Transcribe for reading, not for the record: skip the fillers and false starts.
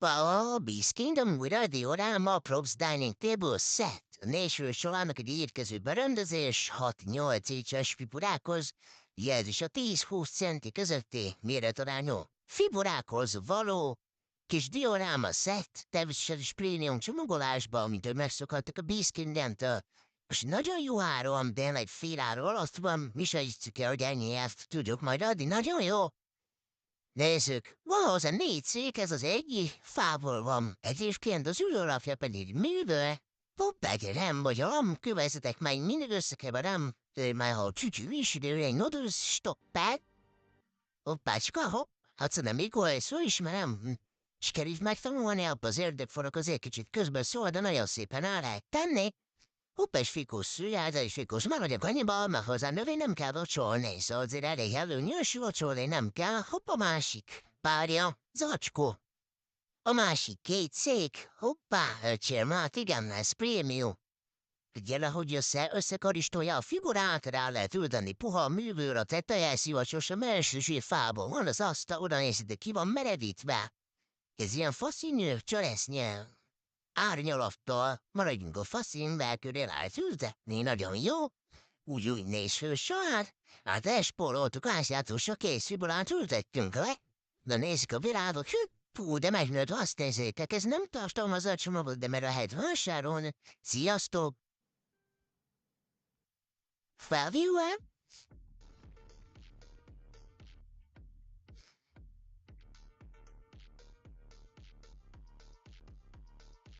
Well, Beast Kingdom újra diorama Props Dining Table Set. A Nashville solának egy érkező berendezés, 6-8 éves figurákhoz, jelzés a 10-20 centi közötti méretarányú figurákhoz való kis dioráma szett, természetesen prémium csomagolásban, mint megszokhattak a Beast Kingdom-től. Most nagyon jó áron, de egy fél ára alatt van, mi se hiszük el, hogy ennyi ezt tudjuk majd adni, nagyon jó. Nézzük, van hozzá 4 szék, ez az egyik, fából van. Egyébként az ülőlapja pedig műből. Hoppágyerem, vagy követetek meg mindig összekeverem, már ha csücsű is időre noodles stoppát. Hoppácska, hopp, hát nem még olyan szó ismerem. Sikerült megtanulni abba az érdekforok azért kicsit közben szól, de nagyon szépen el lehet tenni. Hoppás fikus szülyáda és fikus maradjak annyiba, mert hozzá növény nem kell vacsolni, szóval azért elég előnyös vacsolni nem kell. Hopp a másik párja, zacskó. A másik 2 szék, hoppá, öcsém, hát igen, ez prémium. Figyelj, hogy összekaristolja a figurát, rá lehet ülteni puha művőr, a teteje szivacsos, a melső fából van az asztal, oda nézd, ki van meredítve. Ez ilyen faszínű cseresznye. Árnyalattal maradjunk a faszínvel körül átültetni, nagyon jó. Úgy néz fő saját. Hát elspóroltuk ásjátos a kész figurát ültettünk le. De nézzük a virágot, hű, de megnőtt azt nézzétek, ez nem tartalmaz a csomagot, de mert lehet vásárolni. Sziasztok! Felvívő?